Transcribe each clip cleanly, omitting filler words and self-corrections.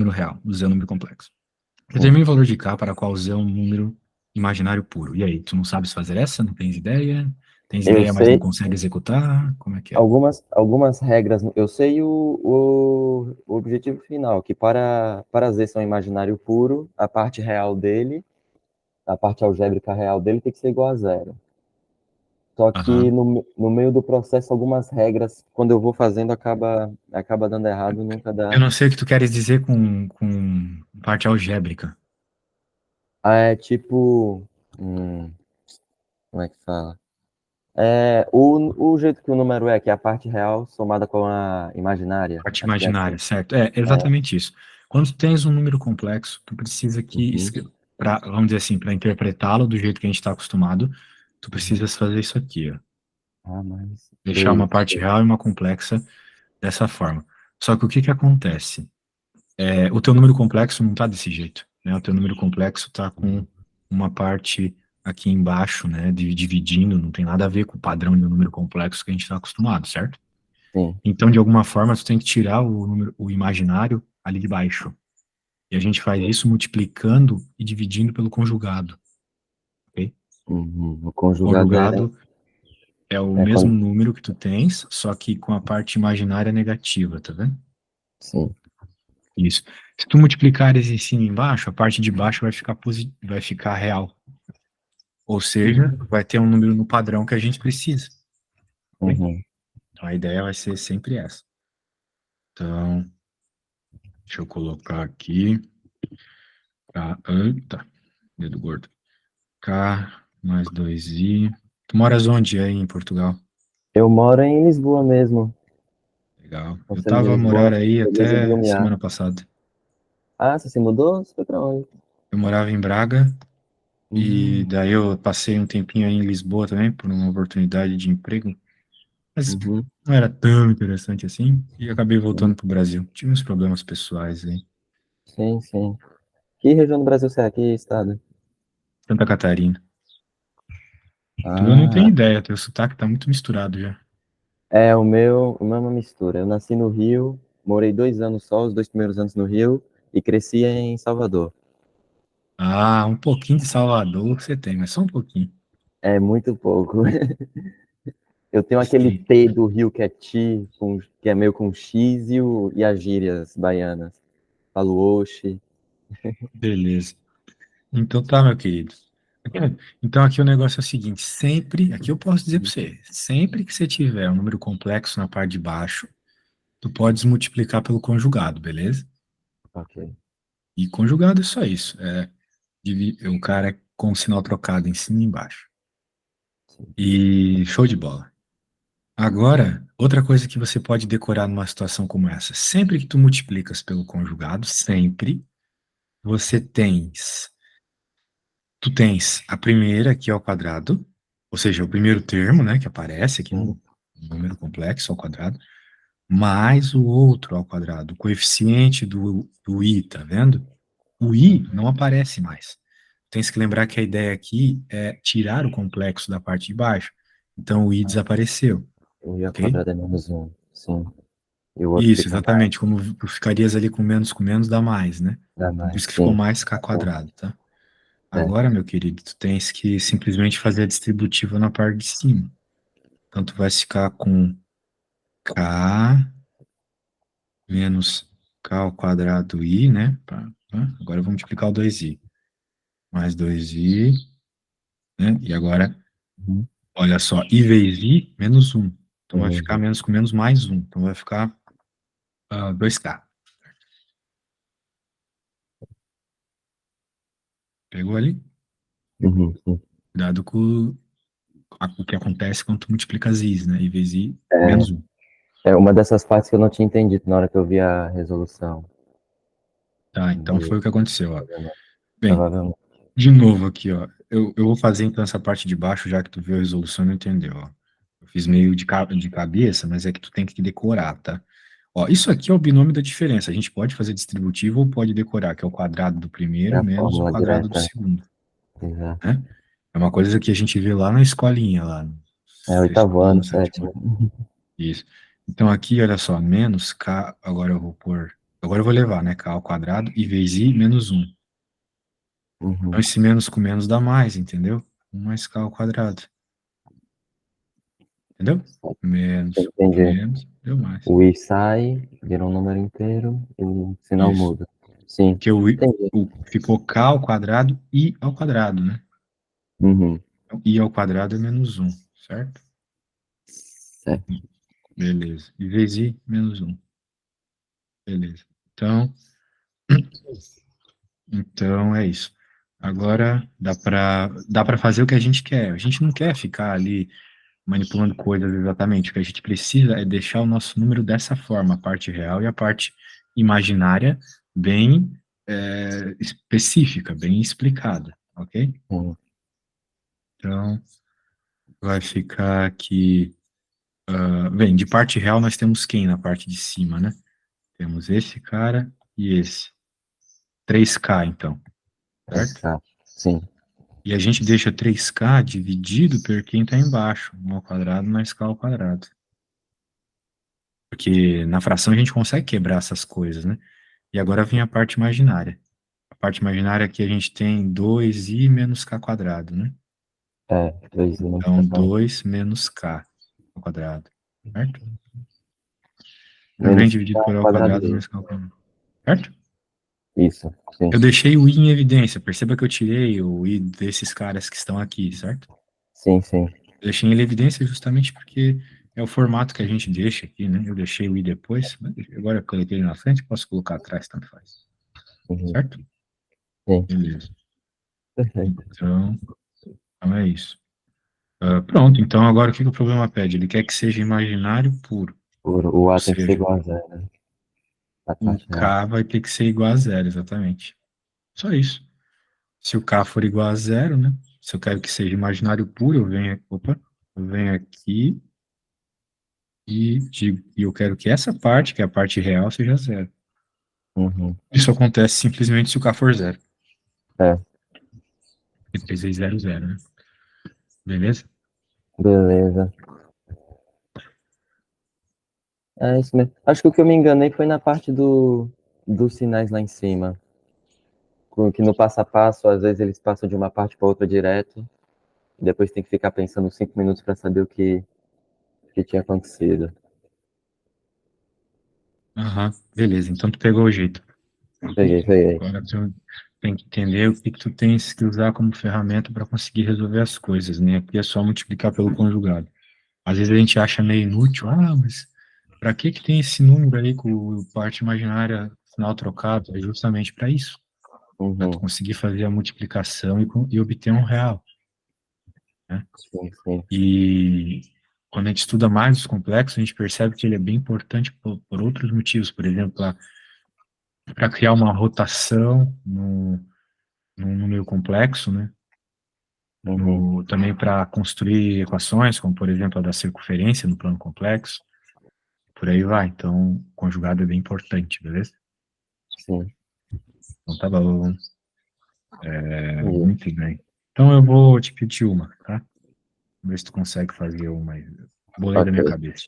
número real, o Z é um número complexo. Determine o valor de K para qual Z é um número imaginário puro. E aí, tu não sabes fazer essa? Não tens ideia? Tens Eu ideia, mas não sei consegue executar? Como é que é? algumas regras, eu sei o objetivo final, que para Z ser um imaginário puro, a parte real dele, a parte algébrica real dele tem que ser igual a zero. Só que Aham. no meio do processo, algumas regras, quando eu vou fazendo, acaba dando errado, nunca Eu dá. não sei o que tu queres dizer com parte algébrica. Ah, é tipo. Como é que fala? O jeito que o número é, que é a parte real somada com a imaginária. Parte Acho que é imaginária, assim. certo? É É. exatamente isso. Quando tu tens um número complexo, tu precisa que, Uhum, vamos dizer assim, para interpretá-lo do jeito que a gente está acostumado, tu uhum. precisas fazer isso aqui, ó. Ah, mais Deixar uma parte 2. real e uma complexa dessa forma. Só que o que que acontece? O teu número complexo não está desse jeito, né? O teu número complexo está com uma parte aqui embaixo, né, dividindo, não tem nada a ver com o padrão de um número complexo que a gente está acostumado, certo? Sim. Então, de alguma forma, tu tem que tirar o imaginário ali de baixo. E a gente faz isso multiplicando e dividindo pelo conjugado, ok? Uhum. O O conjugado conjugado é o é mesmo quando. número que tu tens, só que com a parte imaginária negativa, tá vendo? Sim. Isso. Se tu multiplicares em cima e embaixo, a parte de baixo vai ficar real. Ou seja, vai ter um número no padrão que a gente precisa, ok? Uhum. Então a ideia vai ser sempre essa. Então, deixa eu colocar aqui. Tá, dedo gordo. K mais 2i. Tu moras onde aí em Portugal? Eu moro em Lisboa mesmo. Legal. Eu Conselho de tava a morar Lisboa, aí beleza de até Lumiar. semana passada. Ah, você se mudou? Você foi pra onde? Eu morava em Braga e Uhum. daí eu passei um tempinho aí em Lisboa também por uma oportunidade de emprego, mas Uhum. não era tão interessante assim e acabei Uhum. voltando pro Brasil. Tive uns problemas pessoais aí. Sim, sim. Que região do Brasil você é? Que estado? Santa Catarina. Tu não tem Ah, ideia, teu sotaque tá muito misturado já. o meu é uma mistura. Eu nasci no Rio, morei 2 anos só, os 2 primeiros anos no Rio, e cresci em Salvador. Ah, um pouquinho de Salvador você tem, mas só um pouquinho. É muito pouco. Eu tenho aquele Sim, T do Rio que é ti, que é meio com X, e as gírias baianas. Falo oxe. beleza. Então tá, meu querido. Então aqui o negócio é o seguinte, sempre, aqui eu posso dizer para você, sempre que você tiver um número complexo na parte de baixo, tu podes multiplicar pelo conjugado, beleza? Ok. E conjugado é só isso, o cara é com o sinal trocado em cima e embaixo. Sim. E show de bola. Agora, outra coisa que você pode decorar numa situação como essa, sempre que tu multiplicas pelo conjugado, sempre, você tu tens a primeira aqui ao quadrado, ou seja, o primeiro termo, né, que aparece aqui Uhum. no número complexo ao quadrado, mais o outro ao quadrado, o coeficiente do i, tá vendo? O i não aparece mais. Tens que lembrar que a ideia aqui é tirar o complexo da parte de baixo. Então o i desapareceu, O Rio ao ok? quadrado é -1. Sim. E o outro Isso, fica mais, exatamente. Como tu ficarias ali com menos, dá mais, né? dá Então por mais. isso que ficou Sim. mais k quadrado, tá? É. Agora, meu querido, tu tens que simplesmente fazer a distributiva na parte de cima. Então, tu vai ficar com k menos k ao quadrado i, né? Agora eu vou multiplicar o 2i. Mais 2i, né? E agora, Uhum. olha só, i vezes i, menos 1. Então, vai ficar Beleza. menos com menos mais 1. Então, vai ficar 2k. Pegou ali? Uhum. Sim. Cuidado com o que acontece quando tu multiplica as i's, né? I vezes i, É, menos 1. é uma dessas partes que eu não tinha entendido na hora que eu vi a resolução. Tá, então De, foi o que aconteceu, ó. provavelmente. Bem, Provavelmente. de novo aqui, ó. Eu vou fazer então essa parte de baixo, já que tu viu a resolução e não entendeu, ó. Eu fiz meio de cabeça, mas é que tu tem que decorar, tá? Ó, isso aqui é o binômio da diferença. A gente pode fazer distributivo ou pode decorar, que é o quadrado do É primeiro a menos o fórmula quadrado do direta. segundo, Exato. né? É uma coisa que a gente vê lá na escolinha, lá no É sexto oitavo ano, ano, sétimo sétimo. ano. Isso. Então aqui, olha só, menos k, agora eu vou pôr. Agora eu vou levar, né? K ao quadrado e vezes I menos um. Então, Uhum. esse menos com menos dá mais, entendeu? Um mais K ao quadrado. Entendeu? Menos com Entendi. menos deu mais. O i sai, vira um número inteiro e o sinal Isso. muda. Sim, Porque entendi. ficou K ao quadrado I ao quadrado, né? Uhum. Então, I ao quadrado é menos um, certo? Certo. Beleza. E vezes I menos um. Beleza. Então é isso. Agora dá para fazer o que a gente quer. A gente não quer ficar ali manipulando coisas exatamente. O que a gente precisa é deixar o nosso número dessa forma, a parte real e a parte imaginária bem específica, bem explicada, ok? Uhum. Então vai ficar aqui. Bem, de parte real nós temos quem na parte de cima, né? Temos esse cara e esse. 3K, então, certo? 3K. Sim. E a gente deixa 3K dividido por quem está embaixo, 1 ao quadrado mais K ao quadrado. Porque na fração a gente consegue quebrar essas coisas, né? E agora vem a parte imaginária. A parte imaginária aqui a gente tem 2i menos K quadrado, né? É, 2 menos Então, k. 2 menos K ao quadrado, certo? Também Menos dividido k por A ao quadrado quadrado i. mais K ao quadrado, certo? Isso, sim. Eu deixei o i em evidência. Perceba que eu tirei o i desses caras que estão aqui, certo? Sim, sim. Eu deixei em evidência justamente porque é o formato que a gente deixa aqui, né? Eu deixei o i depois, mas agora eu coloquei ele na frente, posso colocar atrás, tanto faz. Uhum. Certo? Sim, Beleza. perfeito. Então é isso. Pronto, então agora o que que o problema pede? Ele quer que seja imaginário puro. O Ou A tem que ser seja, igual a zero, né? A o parte real. K vai ter que ser igual a zero, exatamente. Só isso. Se o K for igual a zero, né? Se eu quero que seja imaginário puro, eu venho aqui e eu quero que essa parte, que é a parte real, seja zero. Uhum. Isso acontece simplesmente se o K for zero. É, E 3 vezes zero, zero, né? Beleza? beleza. É isso mesmo. Acho que o que eu me enganei foi na parte dos sinais lá em cima. Que no passo a passo, às vezes eles passam de uma parte para outra direto, e depois tem que ficar pensando 5 minutos para saber o que tinha acontecido. Aham, beleza. Então tu pegou o jeito. Peguei, peguei. Agora tu tem que entender o que que tu tens que usar como ferramenta para conseguir resolver as coisas, né? Aqui é só multiplicar pelo conjugado. Às vezes a gente acha meio inútil, mas para que que tem esse número aí com parte imaginária final trocado? É justamente para isso, para tu Uhum. conseguir fazer a multiplicação e obter um real, né? Sim, sim. E quando a gente estuda mais os complexos, a gente percebe que ele é bem importante por outros motivos, por exemplo, para criar uma rotação num número complexo, né? Uhum. Também para construir equações, como por exemplo a da circunferência no plano complexo, por aí vai. Então, o conjugado é bem importante, beleza? Sim. Então tá bom, Entendi. muito bem. Então eu vou te pedir uma, tá? Ver se tu consegue fazer uma aí. Bolei da Ok. minha cabeça.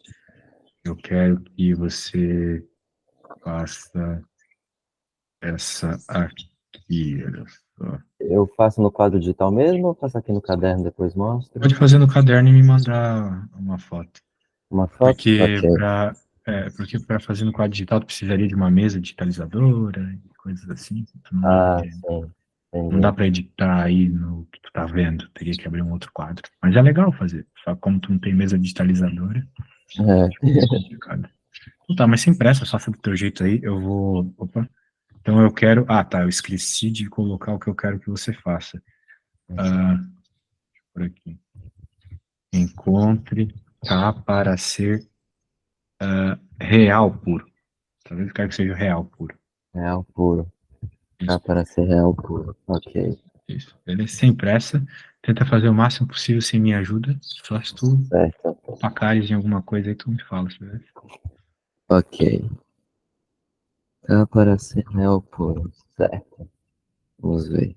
Eu quero que você faça essa aqui, olha só. Eu faço no quadro digital mesmo ou faço aqui no caderno depois mostro? Pode fazer no caderno e me mandar uma foto. Uma foto? Porque Ok. para fazer no quadro digital tu precisaria de uma mesa digitalizadora e coisas assim. Tu não deve Ah, ter. sim. Não dá Entendi. para editar aí no que tu tá vendo. Teria que abrir um outro quadro. Mas é legal fazer. Só que como tu não tem mesa digitalizadora, É. é complicado. Então tá, mas sem pressa, só do teu jeito aí. Eu vou. Opa. Então eu quero. Ah, tá. Eu esqueci de colocar o que eu quero que você faça. Ah, por aqui. Encontre K para ser real puro. Talvez eu quero que seja real puro. Real puro. Cá Isso, para ser real puro. Ok. isso. Beleza? Sem pressa. Tenta fazer o máximo possível sem minha ajuda. Só se tu Certo. pacares em alguma coisa aí, tu me fala, beleza? Ok. Cá para ser real puro. Certo. Vamos ver.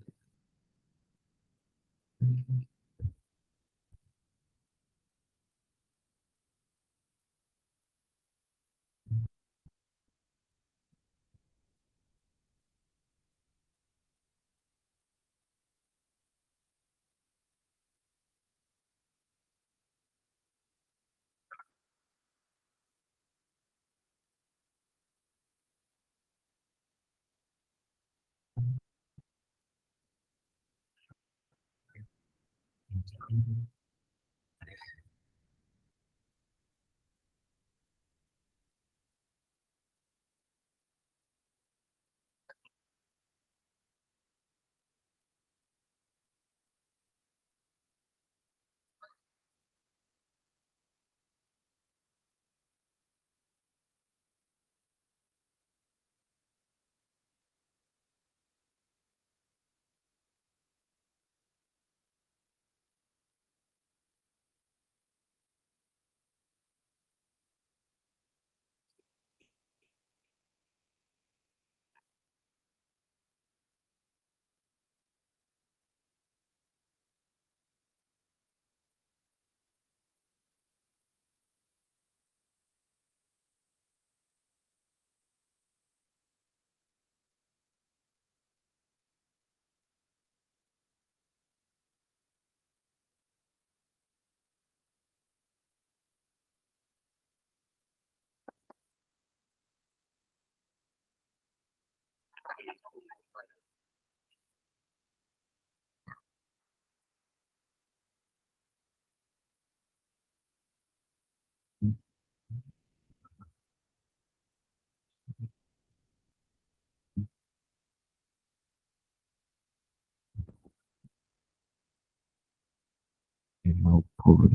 Real puro.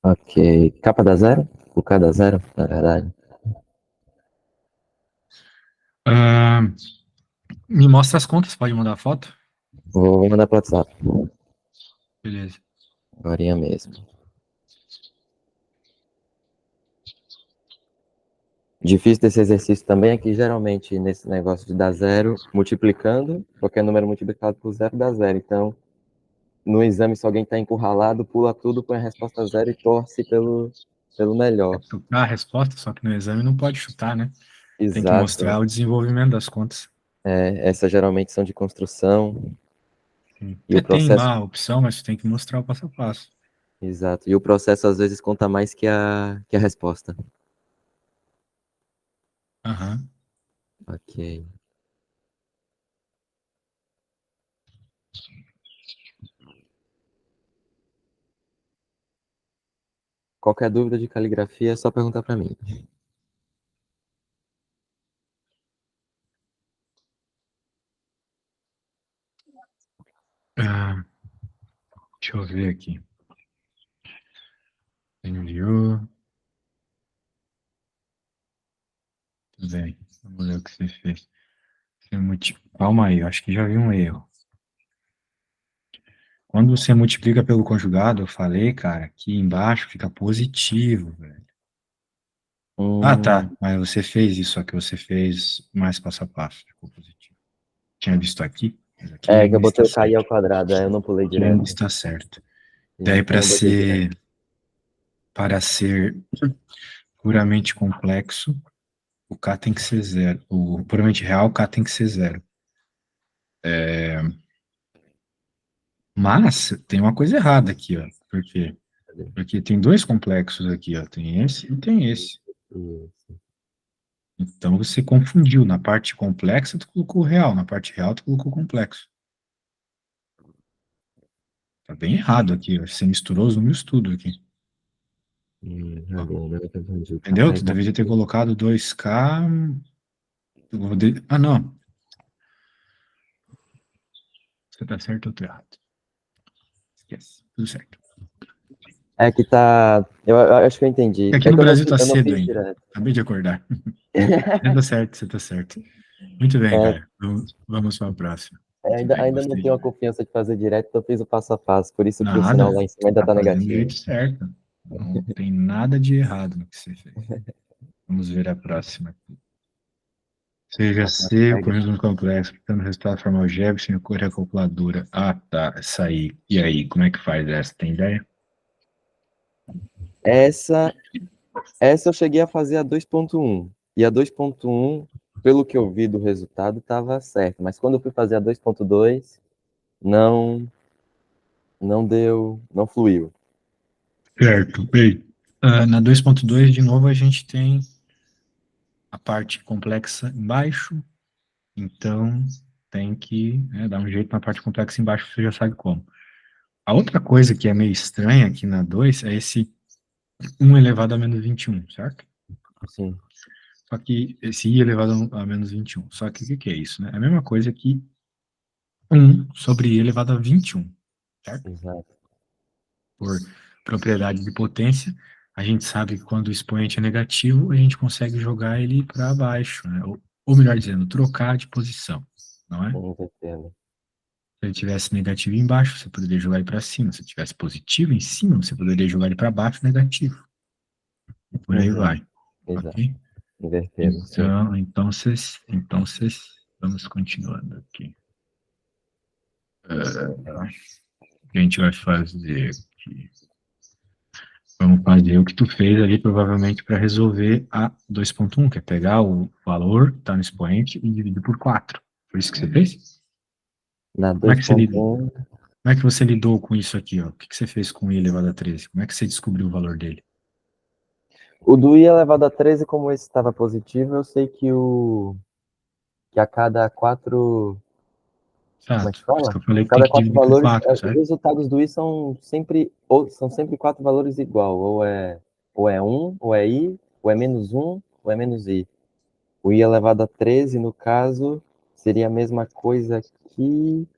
Ok. Capa da zero? O K da zero, na verdade. Ah, me mostra as contas, pode mandar a foto? Vou mandar pro WhatsApp. Beleza. Agorinha mesmo. Difícil desse exercício também é que geralmente nesse negócio de dar zero, multiplicando, qualquer número multiplicado por zero dá zero. Então, no exame, se alguém está encurralado, pula tudo, põe a resposta zero e torce pelo melhor. Chutar a resposta, só que no exame não pode chutar, né? Tem que mostrar Exato. o desenvolvimento das contas. Essas geralmente são de construção Sim. e o Tem processo. lá a opção, mas você tem que mostrar o passo a passo. Exato. E o processo às vezes conta mais que a resposta. Aham. Ok. Qualquer dúvida de caligrafia é só perguntar para mim. Ah, deixa eu ver aqui. Enviou. Tudo bem. Vamos ver o que você fez. Calma aí, eu acho que já vi um erro. Quando você multiplica pelo conjugado, eu falei, cara, aqui embaixo fica positivo, velho. Ah, tá. Hum, Mas você fez isso aqui, você fez mais passo a passo. Ficou positivo. Tinha visto aqui, mas aqui é que eu ainda está botei o KI ao certo. quadrado, aí eu não pulei Aqui ainda direto. está certo. Daí, Então eu botei direto. para ser puramente complexo, o K tem que ser zero. O puramente real, o K tem que ser zero. Mas tem uma coisa errada aqui, ó. Por quê? Porque tem dois complexos aqui, ó. Tem esse e tem esse. Isso. Então você confundiu. Na parte complexa, tu colocou o real. Na parte real, tu colocou o complexo. Tá bem errado aqui, ó. Você misturou os números tudo aqui. Entendeu? Tu deveria ter colocado 2K. Ah, não. Você tá certo ou eu tô errado? Esquece. Tudo certo. É que tá. Eu acho que eu entendi. Aqui É no que Brasil tá eu não cedo fiz ainda. direto. Acabei de acordar. Você tá certo, você tá certo. Muito bem, É, cara. Vamos para a próxima. Muito ainda, bem, ainda não gostei tenho de a ver. confiança de fazer direto, então eu fiz o passo a passo. Por isso que o sinal Nada. lá em cima ainda Tá tá fazendo do negativo. jeito certo. Não tem nada de errado no que você fez. Vamos ver a próxima. Seja C, o Pega. conjunto complexo, dando resultado de forma algébrica, sem ocorrer a calculadora. Ah, tá. Essa aí. E aí, como é que faz essa? Tem ideia? Essa, essa eu cheguei a fazer a 2.1. E a 2.1, pelo que eu vi do resultado, estava certo. Mas quando eu fui fazer a 2.2, não, não deu, não fluiu. Certo. Bem, na 2.2, de novo, a gente tem a parte complexa embaixo, então tem que, né, dar um jeito na parte complexa embaixo, você já sabe como. A outra coisa que é meio estranha aqui na 2 é esse 1 elevado a menos 21, certo? Sim, Só que esse i elevado a menos 21. Só que o que é isso, né? É a mesma coisa que 1 sobre i elevado a 21, certo? exato. Por propriedade de potência, a gente sabe que quando o expoente é negativo, a gente consegue jogar ele para baixo, né? Ou melhor dizendo, trocar de posição, não é? Entendo. Se ele tivesse negativo embaixo, você poderia jogar ele para cima. Se ele tivesse positivo em cima, você poderia jogar ele para baixo, negativo. E por aí Uhum, vai, exato. ok? Invertendo, sim. Então, vamos continuando aqui. O que a gente vai fazer aqui? Vamos fazer o que tu fez ali, provavelmente, para resolver a 2.1, que é pegar o valor que está no expoente e dividir por 4. Foi isso que você fez? Na Como é que você lidou? 2.1, Como é que você lidou com isso aqui, ó? O que você fez com i elevado a 13? Como é que você descobriu o valor dele? o do i elevado a 13, como esse estava positivo, eu sei que a cada quatro, como é que Exato. Por isso fala? que eu falei que tem Cada que quatro dividir por valores, 4, os certo? resultados do i são sempre quatro valores igual, ou é um, ou é i, ou é menos um, ou é menos i. O i elevado a 13, no caso, seria a mesma coisa Que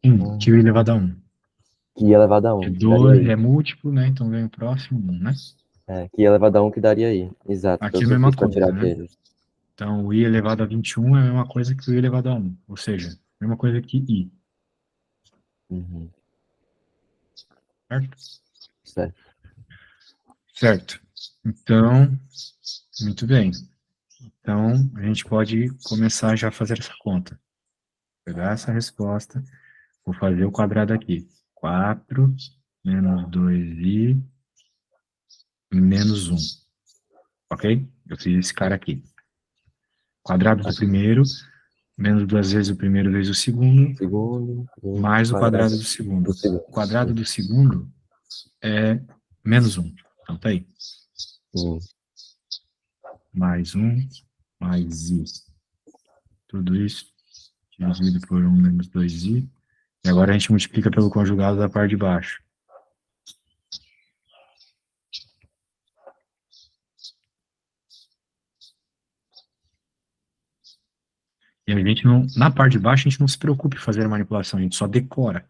i elevado a 1. que i elevado a É um, que daria 2, i. é múltiplo, né? Então vem o próximo 1, né? Que i elevado a um, que daria i. Exato, foi Aqui o é a que eu mesma fiz para coisa, tirar né? deles. Então, o i elevado a 21 é a mesma coisa que o i elevado a 1. Ou seja, a mesma coisa que i, Uhum, certo? certo. Certo. Então, muito bem. Então, a gente pode começar já a fazer essa conta. Pegar essa resposta, vou fazer o quadrado aqui. 4 menos 2i menos 1. Ok? Eu fiz esse cara aqui. Quadrado do primeiro, menos duas vezes o primeiro vezes o segundo, Segundo, mais o quadrado quadrado do segundo. do segundo. O quadrado do segundo é menos 1. Então, tá aí. Sim. Mais 1, mais i. Tudo isso dividido por 1 menos 2i. E agora a gente multiplica pelo conjugado da parte de baixo. E a gente não, na parte de baixo, a gente não se preocupa em fazer a manipulação, a gente só decora.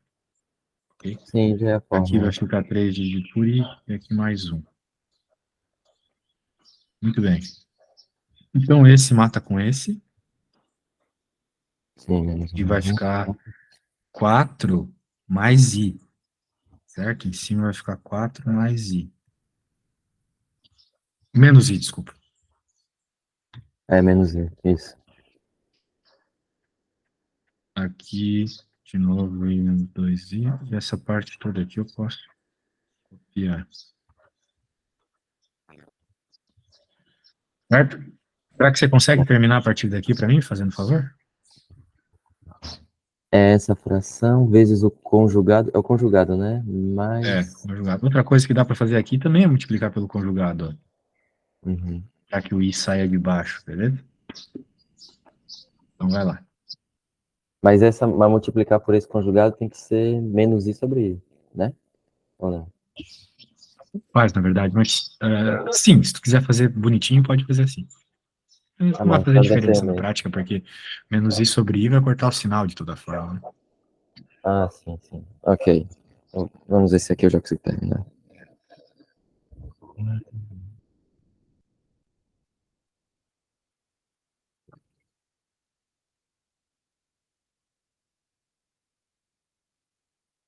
Ok? Sim, já é a Aqui vai fórmula. ficar 3 dividido por i, e aqui mais 1. Muito bem. Então, esse mata com esse, Sim, menos e vai 1. ficar 4 mais i, certo? Em cima vai ficar 4 mais i. Menos i, desculpa. É, menos i, isso. Aqui, de novo, i menos 2i, e essa parte toda aqui eu posso copiar. Certo? Será que você consegue terminar a partir daqui para mim, fazendo favor? É essa fração vezes o conjugado. É o conjugado, né? É, Mais. conjugado. Outra coisa que dá para fazer aqui também é multiplicar pelo conjugado, ó, Uhum. para que o i saia de baixo, beleza? Então vai lá. mas multiplicar por esse conjugado tem que ser menos i sobre i, né? Ou não? Faz, na verdade, mas sim, se tu quiser fazer bonitinho, pode fazer assim. Mas Ah, não vai não, fazer então deve ser diferença na mesmo. prática, porque menos i sobre i vai cortar o sinal de toda forma, né? Ah, sim, sim. Ok. Então, vamos ver se aqui eu já consigo terminar.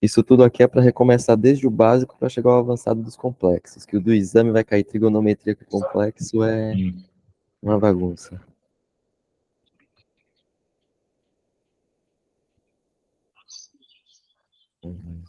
Isso tudo aqui é para recomeçar desde o básico para chegar ao avançado dos complexos, que o do exame vai cair trigonometria com complexo é Sim. uma bagunça. Uhum.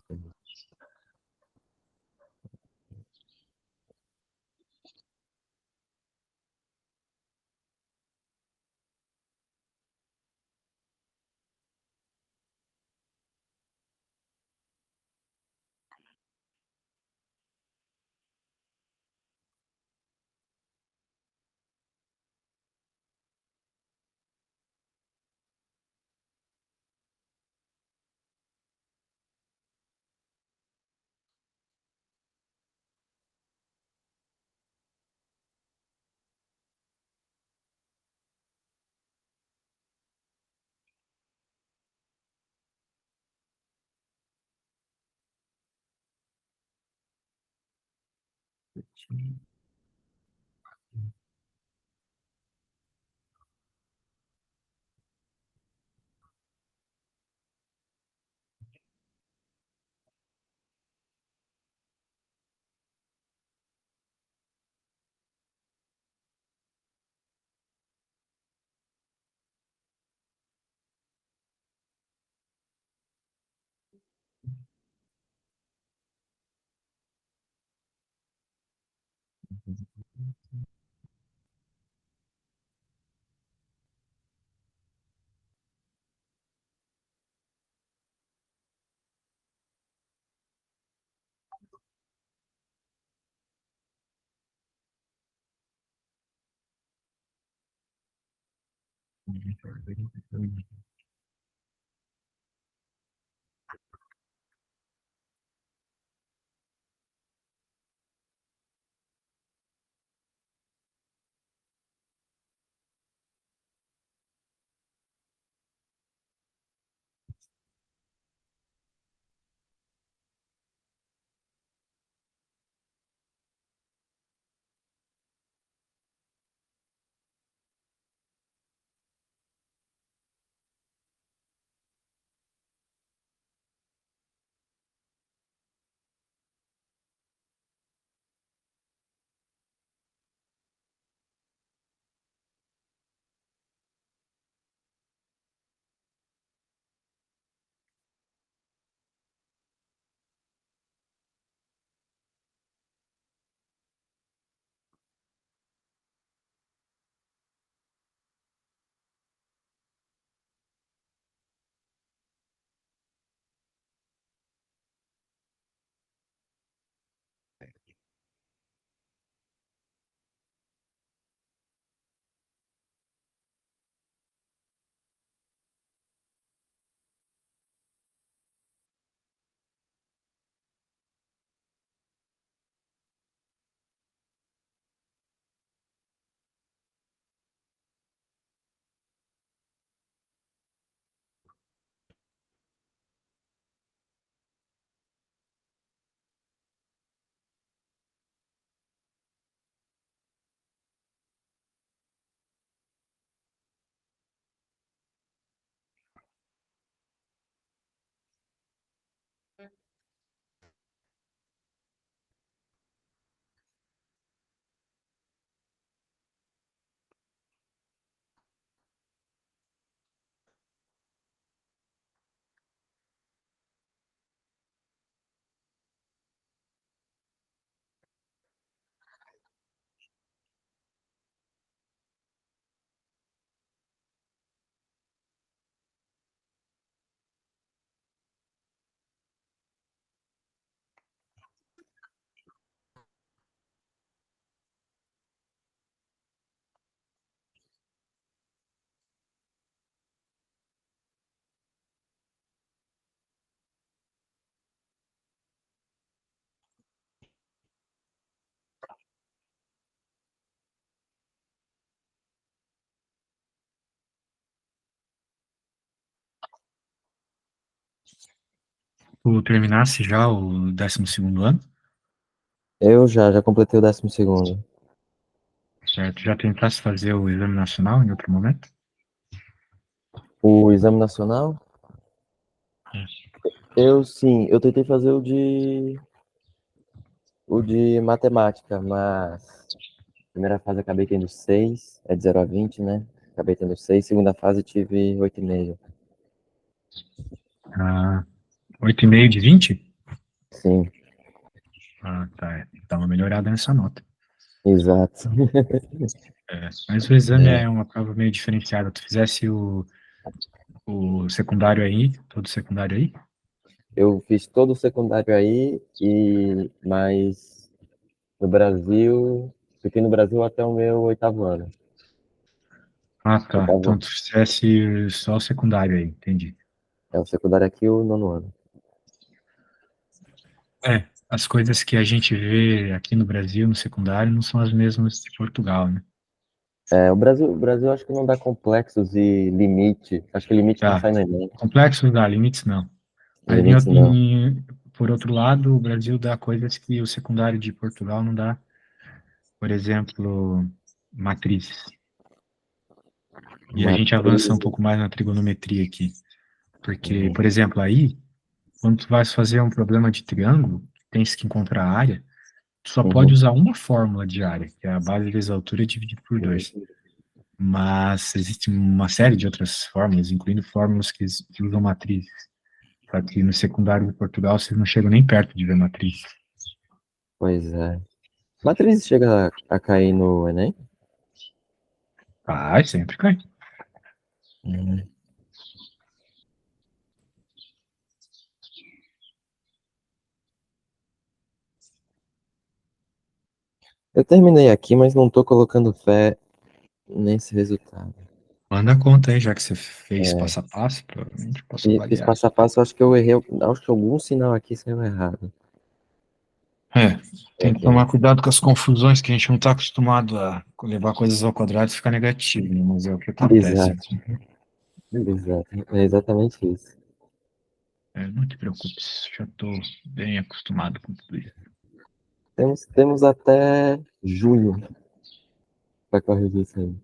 Tu terminasse já o 12º ano, Eu já completei o 12º. certo? Já tentasse fazer o exame nacional em outro momento? O exame nacional? É. Eu tentei fazer o de matemática, mas primeira fase acabei tendo 6, é de 0 a 20, né? Acabei tendo 6, segunda fase tive 8,5. Ah, 8,5 de 20? Sim, Ah, tá. Dá uma melhorada nessa nota. exato. É, mas o exame É, é uma prova meio diferenciada. Tu fizesse o secundário aí, todo secundário aí? eu fiz todo o secundário aí, mas no Brasil, fiquei no Brasil até o meu 8º ano. Ah, tá. Então Oitavo, tu fizesse só o secundário aí, entendi. é o secundário aqui, o 9º ano. É, as coisas que a gente vê aqui no Brasil, no secundário, não são as mesmas de Portugal, né? É, o Brasil acho que não dá complexos e limite. Acho que limite não Tá. sai no Enem. Complexos dá, limites não. Mas Limites não. por outro lado, o Brasil dá coisas que o secundário de Portugal não dá. Por exemplo, matrizes. E a gente avança um Matrizes. pouco mais na trigonometria aqui. Porque, por exemplo, aí, quando tu vai fazer um problema de triângulo, tens que encontrar a área, tu só pode Uhum. usar uma fórmula de área, que é a base vezes a altura dividido por 2. Mas existe uma série de outras fórmulas, incluindo fórmulas que usam matrizes. Só que no secundário de Portugal vocês não chegam nem perto de ver matriz. Pois é. Matrizes chega a cair no Enem? Ah, sempre cai. Uhum. Eu terminei aqui, mas não tô colocando fé nesse resultado. Manda a conta aí, já que você fez É, passo a passo, provavelmente eu posso fiz avaliar. passo a passo, acho que eu errei, acho que algum sinal aqui saiu errado. É, tem que tomar Aqui. cuidado com as confusões, que a gente não está acostumado a levar coisas ao quadrado e ficar negativo, né? Mas é o que acontece. Exato, exato. É exatamente isso. É, não te preocupes, já estou bem acostumado com tudo isso. Temos até junho para corrigir isso aí.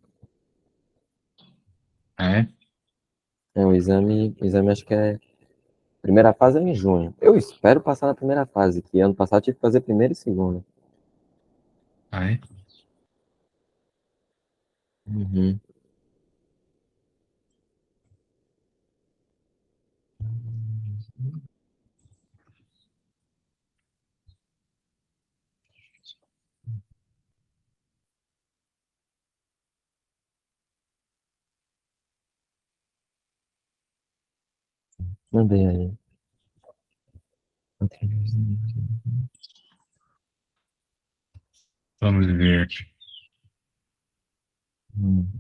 É? O exame acho que é. Primeira fase é em junho. Eu espero passar na primeira fase, que ano passado eu tive que fazer primeira e segunda. Ah, é? Uhum. Mandei aí. Vamos ver. Hum.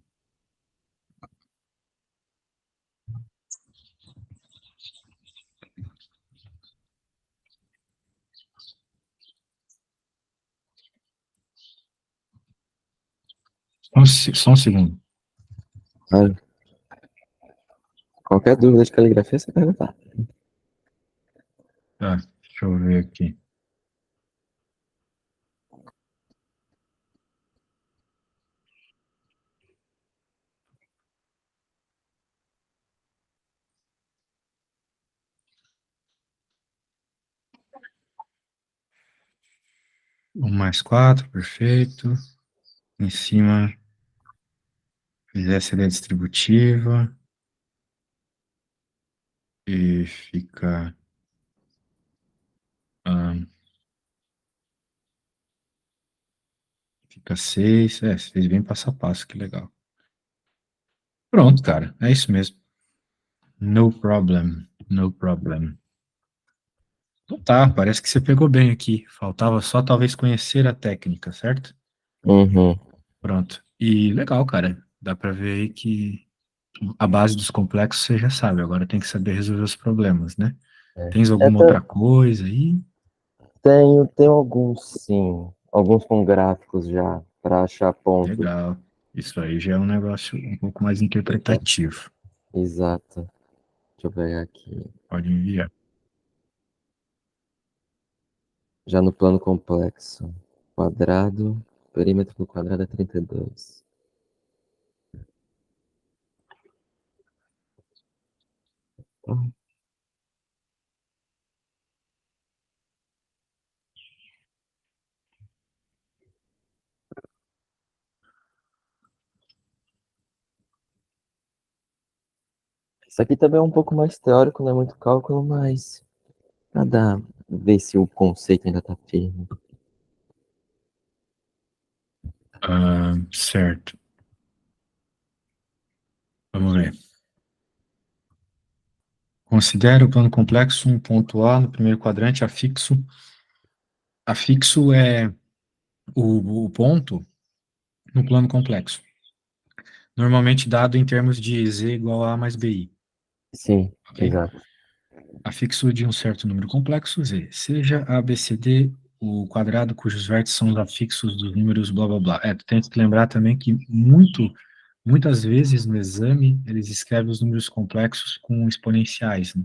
Só um segundo. Ah, qualquer dúvida de caligrafia, você perguntar. Tá, deixa eu ver aqui. Um mais quatro, perfeito. Em cima, fizesse a distributiva e fica. ah, Fica 6. É, você fez bem passo a passo, que legal. Pronto, cara. É isso mesmo. No problem. No problem. Então tá, parece que você pegou bem aqui. Faltava só talvez conhecer a técnica, certo? Uhum. Pronto. E legal, cara. Dá pra ver aí que a base dos complexos você já sabe. Agora tem que saber resolver os problemas, né? Tens É, alguma outra coisa aí? tenho alguns, sim. Alguns com gráficos já, para achar ponto. Legal. Isso aí já é um negócio um pouco mais Exato. interpretativo. Exato. Deixa eu pegar aqui. Pode enviar. Já no plano complexo, quadrado, perímetro do quadrado é 32. Então, isso aqui também é um pouco mais teórico, não é muito cálculo, mas pra ver se o conceito ainda tá firme. Certo. Vamos ver. Considera o plano complexo um ponto A no primeiro quadrante afixo. Afixo é o ponto no plano complexo. Normalmente dado em termos de Z igual a mais BI. Sim, Ok? exato. Afixo de um certo número complexo, Z, seja ABCD o quadrado cujos vértices são os afixos dos números blá blá blá. Tu tem que lembrar também que muitas vezes no exame eles escrevem os números complexos com exponenciais, né?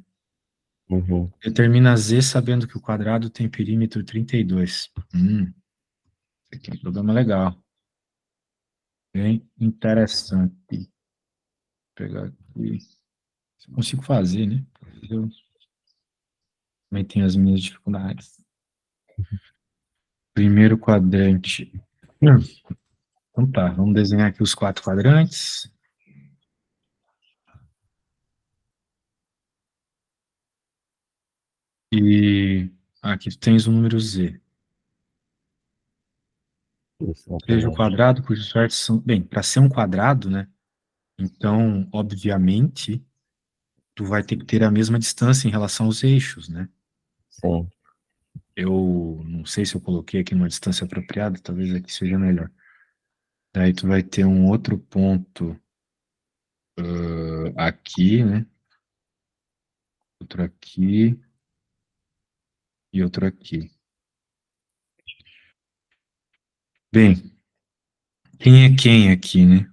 Uhum. Determina Z sabendo que o quadrado tem perímetro 32. Isso aqui é um problema legal. Bem interessante. Vou pegar aqui. Eu consigo fazer, né? Eu também tenho as minhas dificuldades. Primeiro quadrante. Então tá, vamos desenhar aqui os 4 quadrantes. E aqui tu tens o número Z. Isso na Seja o primeira. quadrado cujos vértices são... Bem, para ser um quadrado, né? Então, obviamente, tu vai ter que ter a mesma distância em relação aos eixos, né? Sim. Eu não sei se eu coloquei aqui uma distância apropriada, talvez aqui seja melhor. Daí tu vai ter um outro ponto aqui, né? Outro aqui e outro aqui. Bem, quem é quem aqui, né?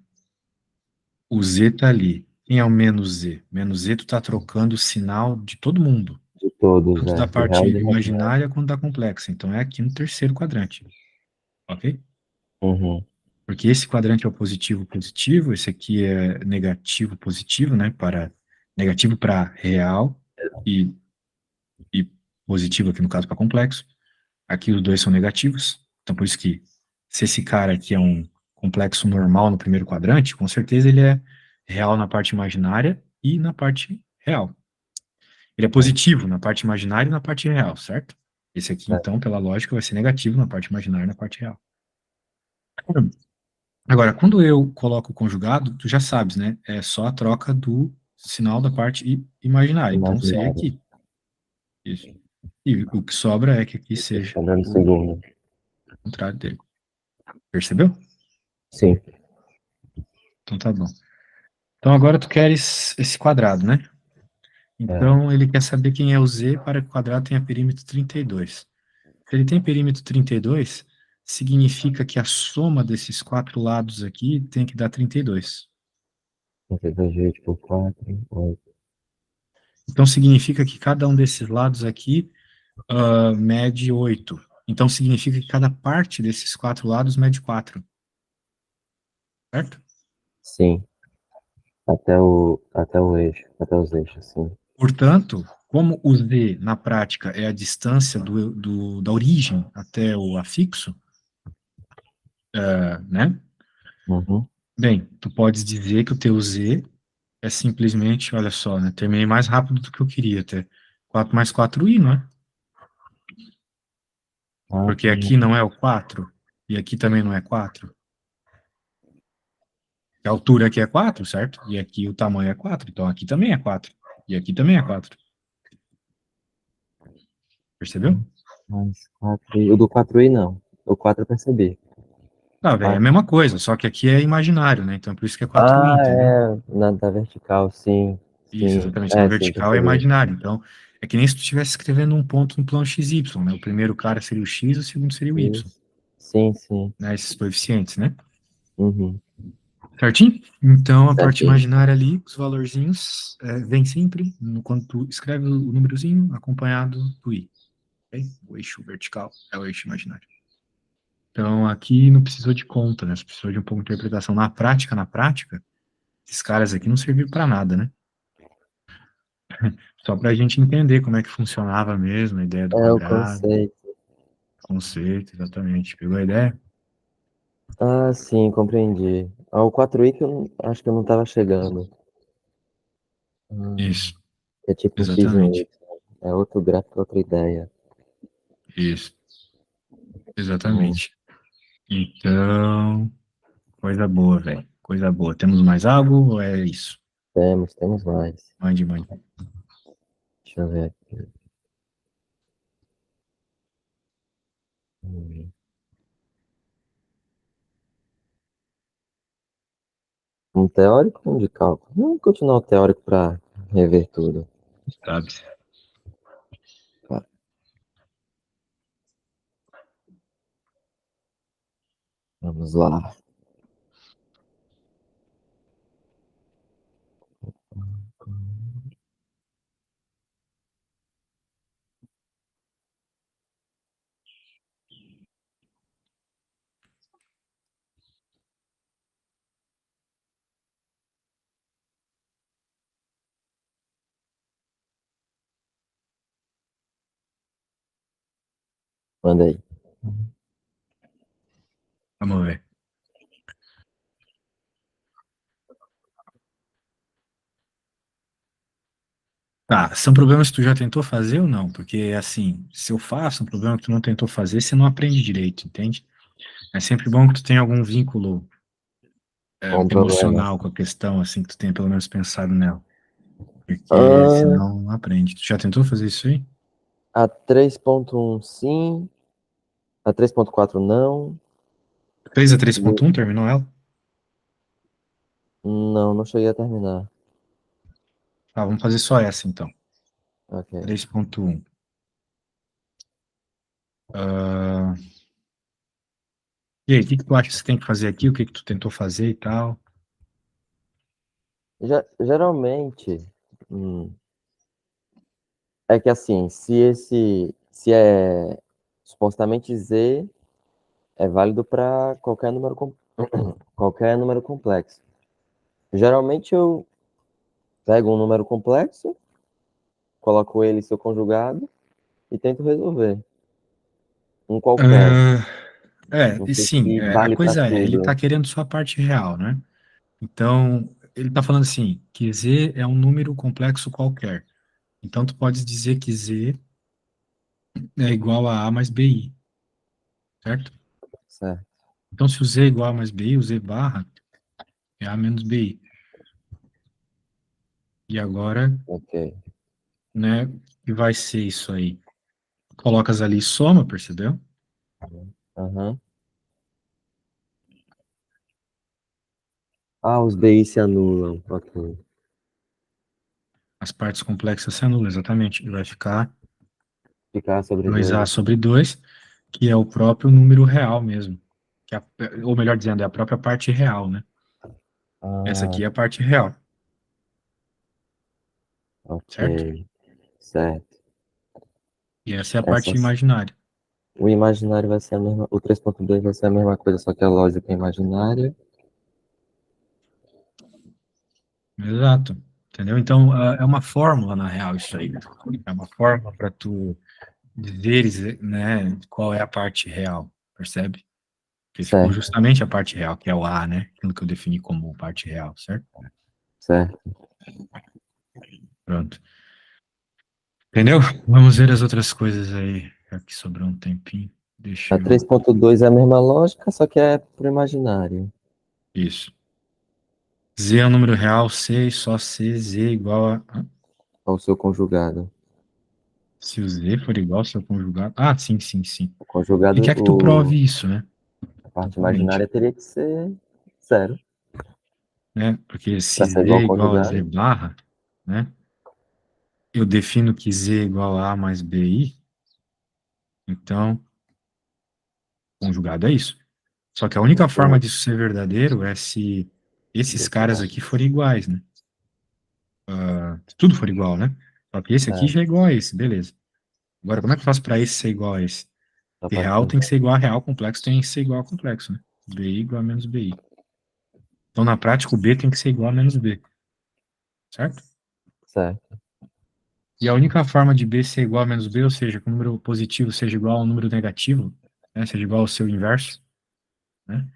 O Z tá ali. Quem é o menos Z? Menos Z tu tá trocando o sinal de todo mundo. De todos, Tanto da do parte real e do imaginário. imaginária quanto da complexa. Então é aqui no terceiro quadrante. Ok? Uhum. Porque esse quadrante é o positivo positivo, esse aqui é negativo positivo, né? Negativo para real e, e positivo aqui no caso para complexo. Aqui os dois são negativos. Então por isso que se esse cara aqui é um complexo normal no primeiro quadrante, com certeza ele é real na parte imaginária e na parte real. Ele é positivo na parte imaginária e na parte real, certo? Esse aqui, Certo. então, pela lógica, vai ser negativo na parte imaginária e na parte real. Agora, quando eu coloco o conjugado, tu já sabes, né? É só a troca do sinal da parte imaginária. Então, seria Imaginário. aqui. Isso. E o que sobra é que aqui Isso, seja quadrado o segundo. contrário dele. Percebeu? Sim. Então, tá bom. Então, agora tu queres esse quadrado, né? É. Então, ele quer saber quem é o z para que o quadrado tenha perímetro 32. Se ele tem perímetro 32, significa que a soma desses 4 lados aqui tem que dar 32. 32 dividido por 4, 8. Então, significa que cada um desses lados aqui mede 8. Então, significa que cada parte desses 4 lados mede 4. Certo? Sim. Até o eixo. Até os eixos, sim. Portanto, como o z, na prática, é a distância da origem até o afixo, né? Uhum. Bem, tu podes dizer que o teu z é simplesmente, olha só, né? Terminei mais rápido do que eu queria até. 4 mais 4i, não é? Porque 4, aqui não é o 4 e aqui também não é 4. A altura aqui é 4, certo? E aqui o tamanho é 4, então aqui também é 4. E aqui também é 4. Percebeu? mais 4i. O do 4i não. O 4 eu percebi. Ah, velho, é a Ah, mesma coisa, só que aqui é imaginário, né? Então por isso que é 4i, entendeu? é. Na da vertical, sim. Isso, Sim. exatamente. Na É, sim, vertical é percebi. imaginário. Então, é que nem se tu estivesse escrevendo um ponto no plano XY, né? O primeiro cara seria o X, o segundo seria o Y, Isso. Sim, sim. né? Esses coeficientes, né? Uhum. Certinho? Então, a parte Certinho. imaginária ali, os valorzinhos, vem sempre quando tu escreve o númerozinho acompanhado do i. ok? O eixo vertical é o eixo imaginário. Então, aqui não precisou de conta, né? Só precisou de um pouco de interpretação. Na prática, esses caras aqui não serviram para nada, né? Só para a gente entender como é que funcionava mesmo a ideia do É o quadrado, conceito. conceito, exatamente. Pegou a ideia? Ah, sim, compreendi. O 4i que eu acho que eu não estava chegando. Isso, É tipo um X e um Y. exatamente. É outro gráfico, outra ideia. Isso, Hum, exatamente. Então, coisa boa, velho. Coisa boa. Temos mais algo ou é isso? temos mais. Mande, mande. Deixa eu ver aqui. Hum. Um teórico ou um de cálculo? Vamos continuar o teórico para rever tudo. Sabe? Tá, vamos lá. Manda aí. Vamos ver. Tá, são problemas que tu já tentou fazer ou não? Porque, assim, se eu faço um problema que tu não tentou fazer, você não aprende direito, entende? É sempre bom que tu tenha algum vínculo Qual o problema? emocional com a questão, assim, que tu tenha pelo menos pensado nela. Porque Ah, senão não aprende. Tu já tentou fazer isso aí? a 3.1 sim, a 3.4 não. Fez a E 3.1, terminou ela? não cheguei a terminar. Tá, vamos fazer só essa, então. Ok. 3.1. Ah, e aí, o que que tu acha que você tem que fazer aqui? O que que tu tentou fazer e tal? Geralmente, hum, é que assim, se é supostamente Z, é válido para qualquer número complexo. Geralmente eu pego um número complexo, coloco ele em seu conjugado e tento resolver. Um qualquer. Ah, Não e sei sim, se a vale para coisa é, ele está tudo. querendo só a parte real, né? Então, ele está falando assim, que Z é um número complexo qualquer. Então, tu podes dizer que Z é igual a A mais BI, certo? Certo. Então, se o Z é igual a mais BI, o Z barra é A menos BI. E agora, Ok. né, que vai ser isso aí? Colocas ali soma, percebeu? Aham. Ah, os BI se anulam. Ok. As partes complexas se anulam, exatamente. E vai ficar Ficar sobre 2A 2. sobre 2, que é o próprio número real mesmo. Que é, ou melhor dizendo, é a própria parte real, né? Essa Ah, aqui é a parte real, certo? ok. Certo. E essa é a parte Essas, imaginária. o imaginário vai ser a mesma. O 3.2 vai ser a mesma coisa, só que a lógica é imaginária. Exato. Entendeu? Então, é uma fórmula, na real, isso aí. É uma fórmula para tu dizeres, né, qual é a parte real, percebe? Que ficou Certo, justamente a parte real, que é o A, né? Aquilo que eu defini como parte real, certo? certo. Pronto. Entendeu? Vamos ver as outras coisas aí. Aqui sobrou um tempinho. Deixa A eu. 3.2 é a mesma lógica, só que é pro imaginário. Isso. Z é um número real, C, e só C, Z igual a. Ao seu conjugado. Se o Z for igual ao seu conjugado. Ah, sim, sim, sim. O E conjugado, quer que tu prove isso, né? a parte Exatamente. imaginária teria que ser zero, Né? Porque se para Z ser igual é ao igual a Z conjugado. barra, né? Eu defino que Z é igual a A mais BI, então, conjugado é isso. Só que a única forma Ok. disso ser verdadeiro é se esses Desse caras lado. aqui forem iguais, né? Se tudo for igual, né? Só que esse aqui É, já é igual a esse, beleza. Agora, como é que eu faço para esse ser igual a esse? A E parte real tem que central. ser igual a real, complexo tem que ser igual a complexo, né? BI igual a menos BI. Então, na prática, o B tem que ser igual a menos B, certo? Certo. E a única forma de B ser igual a menos B, ou seja, que o número positivo seja igual ao número negativo, né, seja igual ao seu inverso, né,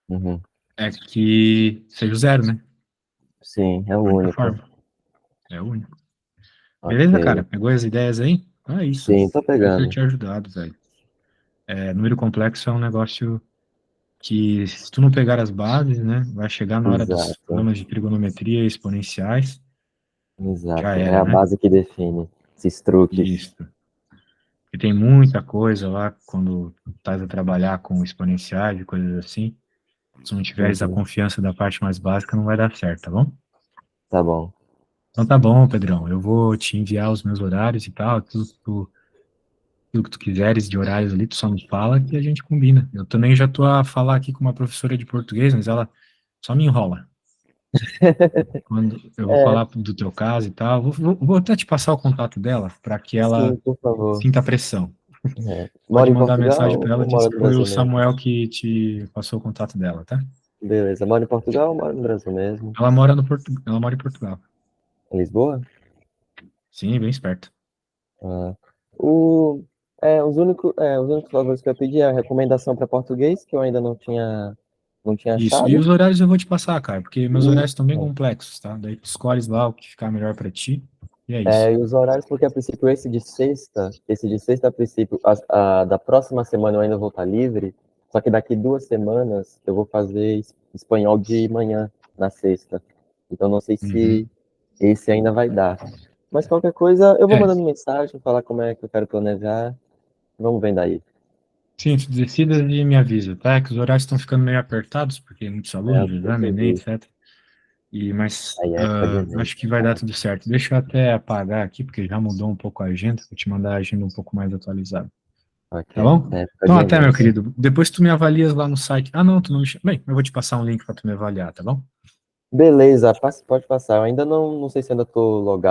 Uhum. é que seja o zero, né? Sim, é o A única único. forma. É o único. Beleza, cara? Ok. Pegou as ideias aí? Então é isso. Sim, tô Espero ter pegando. te ajudado, velho. Número complexo é um negócio que, se tu não pegar as bases, né, vai chegar na hora dos Exato. problemas de trigonometria exponenciais, já Exato. É era, a né? base que define esses truques. Isso. E tem muita coisa lá quando estás a trabalhar com exponenciais e coisas assim. Se não tiveres a Uhum. confiança da parte mais básica, não vai dar certo, tá bom? Tá bom. Então tá bom, Pedrão. Eu vou te enviar os meus horários e tal, tudo que tu quiseres de horários ali, tu só me fala que a gente combina. Eu também já tô a falar aqui com uma professora de português, mas ela só me enrola. Quando eu vou É, falar do teu caso e tal, vou até te passar o contato dela para que ela sim, por favor. sinta a pressão. É. Mora Pode em mandar mensagem Portugal para ela, ou diz mora que no foi o Brasil mesmo? Samuel que te passou o contato dela, tá? Beleza. Mora em Portugal ou mora no Brasil mesmo? Ela mora em Portugal. Em Lisboa? Sim, bem esperto. Ah. O, os únicos favores que eu pedi é a recomendação para português, que eu ainda não tinha Isso. E achado. os horários eu vou te passar, cara, porque meus E, horários estão bem complexos, tá? Daí tu escolhes lá o que ficar melhor pra ti. E é isso. e os horários, porque a princípio esse de sexta, a princípio, da próxima semana eu ainda vou estar livre, só que daqui 2 semanas eu vou fazer espanhol de manhã, na sexta. Então não sei se Uhum. esse ainda vai dar. Mas qualquer coisa, eu vou É, mandando mensagem, falar como é que eu quero planejar. Vamos vendo aí. sim, tu decida e me avisa, tá? É que os horários estão ficando meio apertados, porque muitos É, alunos, eu exame, tô Enem, vi. etc. Mas Aí é época de Enem. acho que vai dar tudo certo. Deixa eu até apagar aqui, porque já mudou um pouco a agenda. Vou te mandar a agenda um pouco mais atualizada. Ok, Tá bom? é época Então, de até, Enem. meu querido. Depois tu me avalias lá no site. Ah, não, tu não me chama. Bem, eu vou te passar um link para tu me avaliar, tá bom? Beleza, pode passar. Eu ainda não sei se ainda tô logado.